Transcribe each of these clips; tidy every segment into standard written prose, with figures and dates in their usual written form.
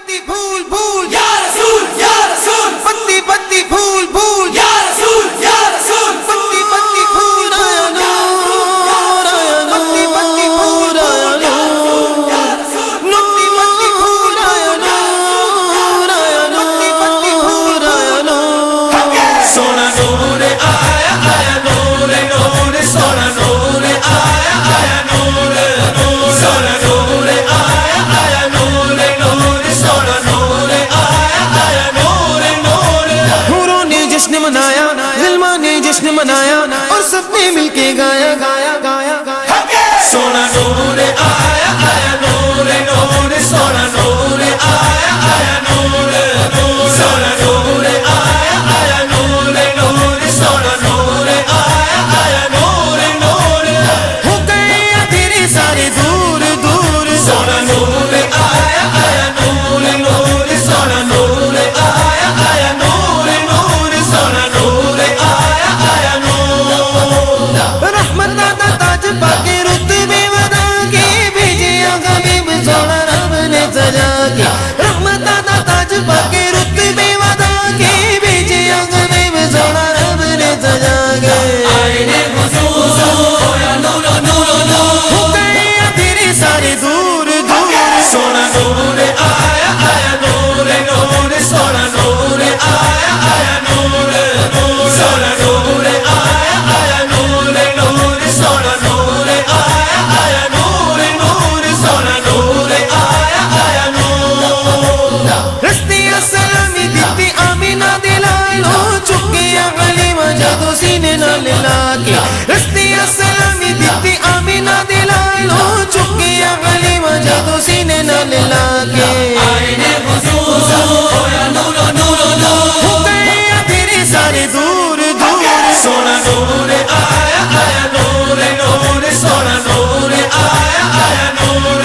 पत्ती फूल फूल या रसूल पत्ती पत्ती फूल फूल या रसूल पत्ती पत्ती फूल आया नूर आया पत्ती पत्ती फूल आया नूर पत्ती पत्ती फूल आया नूर आया पत्ती पत्ती फूल आया नूर सोना नूर आया आया नूर नूर सोना नूर आया आया नूर सोना नूर आया आया नूर नूर सोना नूर आया आया नूर हूरों ने जश्न मनाया, ज़िल्मा ने जश्न मनाया और सबने मिलके गाया गाया गाया गाया। सोना नूर आया आया नूर नूर सोना नूर आया आया नूर सोना नूर आया आया नूर नूर सोना नूर आया आया नूर हो गए अंधेरे सारे दूर दूर, सोना नूर आया आया नूर नूर सोना नूर आया आया नूर सोना नूर आया आया नूर रहमत दाता ताज पाके रुतबे वदा के भेजे गरीब सोना रब ने सजा के। रहमत दाता ताज पाके रुतबे वदा के भेजे गरीब सोना रब ने सजा के। आईने हुजूर होया नूर नूर हो गए अंधेरे सारे दूर दूर, सोना नूर आया आया नूर नूर सोना नूर आया आया नूर सोना नूर आया आया नूर नूर सोना नूर आया आया नूर सोना नूर आया आया नूर रस्ते सलामी दिती आमीना दिलालो चुके गलीमा जादू सीने नाल लाके। रस्ते सलामी दिती आमीना दिलालो चुके गलीमा जादू सीने नाल लाके। आईने हुजूर होया नूर नूर हो गए अंधेरे सारे दूर दूर, सोना नूर आया आया नूर नूर सोना नूर आया आया नूर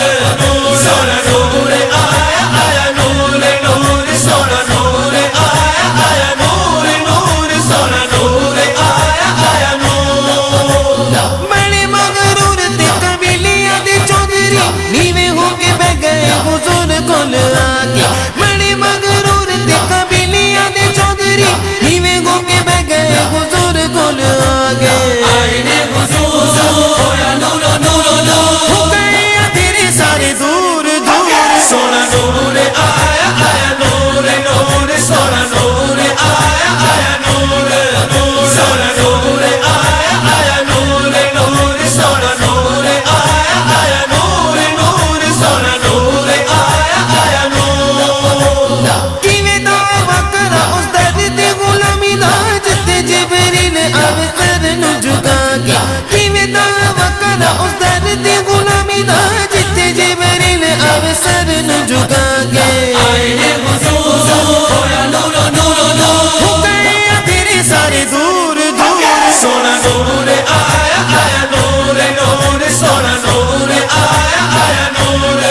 सोना नूर आया आया नूर नूर सोना नूर आया आया नूर सोना नूर आया आया नूर बड़े मगरूर ते कबीलिया दे चौधरी नीवे होके बह गए हुजूर कोल आके। बड़े मगरूर ते कबीलिया दे चौधरी नीवे होके बह गए हुजूर कोल आके। आईने हुजूर होया नूर नूर हो गए अंधेरे सारे दूर दूर, सोना नूर आया आया नूर नूर सोना नूर आया आया नूर सोना नूर आया आया नूर नूर सोना नूर आया आया नूर सोना नूर आया आया नूर किवे दावा करा उस दर्द ते गुलामी दा जिते जिबरील आवे सर नु झुका के। किवे दावा करा उस दर्द ते गुलामी दा जिते जिबरील आवे सर नु झुका के। आईने हुजूर होया नूर नूर हो गए अंधेरे सारे दूर दूर, सोना नूर आया आया नूर नूर सोना नूर आया आया नूर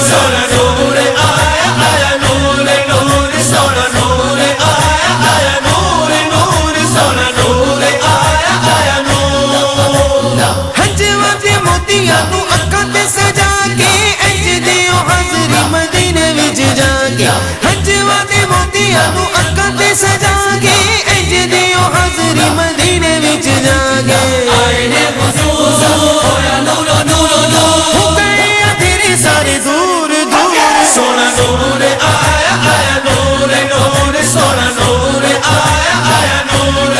सोना नूर आया आया नूर नूर सोना नूर आया आया नूर सोना नूर आया आया नूर हंजवा दे मोतियां तू अक्कां ते सजा के इंज दियो हाज़री मदीने विच जाके। हंजवा दे मोतियां तू अक्कां ते सजा के इंज दियो हाज़री मदीने विच जाके। आईने हुजूर होया नूर नूर हो गए अंधेरे सारे दूर दूर, सोना नूर आया आया नूर नूर सोना नूर आया आया नूर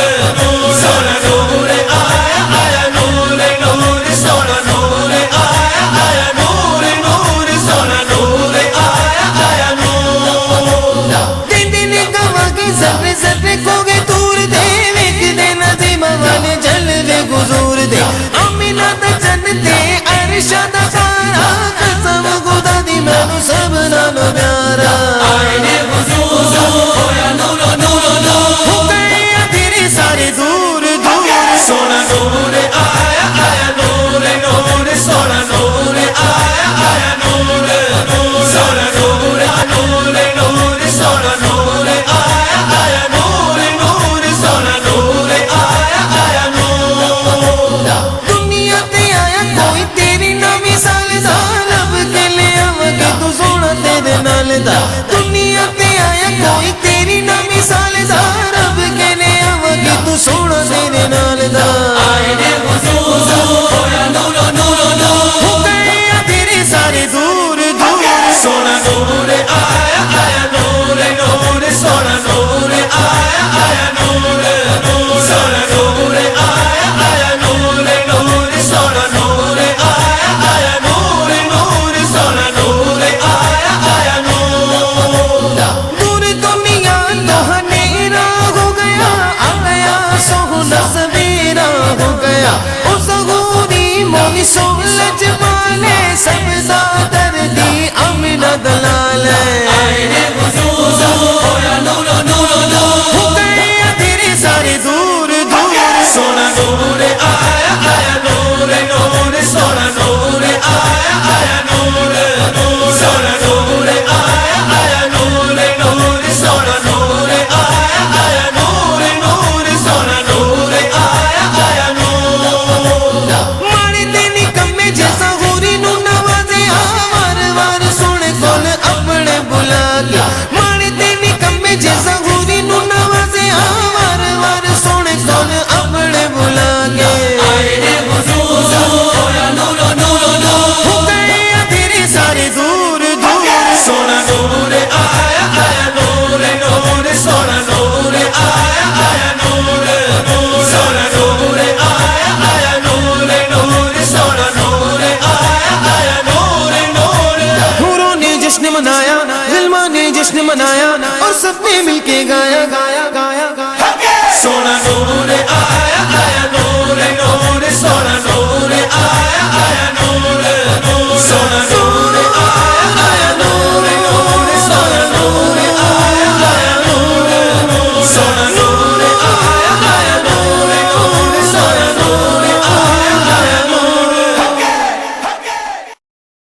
सोना नूर आया आया नूर नूर सोना नूर आया आया नूर सोना नूर आया आया नूर दिन दिन गवा की सर्रे सर्रे को गए दूर दे वेख दे नदीमा वाले जलवे गुजूर दे। अमीना दा जन्नते अरशा दा सारा कसम खुदा दी मैनू सब नालों प्यारा। आईने हुजूर होया नूर नूर हो गए अंधेरे सारे दूर दूर, सोना नूर आया आया नूर नूर सोना नूर आया आया नूर सोना नूर नूर सोना नूर आया आया नूर सोना नूर आया आया नूर दुनिया ते आया कोई तेरी ना मिसाल दा लब के ले आवांगे तू सोना तेरे नाल दा। دنیا تے آیا کوئی تیری نہ مثال دا رب کہنے آواں تو سونا تیرے نال دا آئے نے حضور ہویا نور نور نور ہو گئے تیرے سارے دور دور سونا نور آیا آیا نور نور سونا نور آیا آیا نور نور سونا نور آیا آیا نور نور سونا نور آیا آیا نور نور سونا نور آیا آیا نور دور دنیا تو ہنیرا ہو گیا آ گیا سونا سویرا ہو گیا او سغوری مونی سولج والے سب دردی امنا دلال آئے نے حضور ہویا نور نور نور ہو گئے تیرے سارے دور دور سونا نور آیا آیا نور نور سونا نور آیا آیا نور نور سونا نور آیا آیا نور نور سونا نور آیا آیا نور نور سونا نور آیا آیا نور ماڑے تے نکمے جیسا غوری نو نوازیا وار وار سونے کول اپنے بلا کے ماڑے تے نکمے جیسا غوری نو نوازیا وار وار سونے کول اپنے بلا کے آئے نے حضور ہویا نور نور نور ہو گئے تیرے سارے دور دور سونا نور آیا آیا نور نور سونا نور آیا آیا نور نور سونا نور آیا آیا نور نور سونا نور آیا آیا نور نور حوروں نے جشن منایا غلمان نے جشن منایا اور سب نے مل کے گایا گایا گایا گایا سونا نور آیا آیا نور نور سونا نور آیا آیا نور نور سونا نور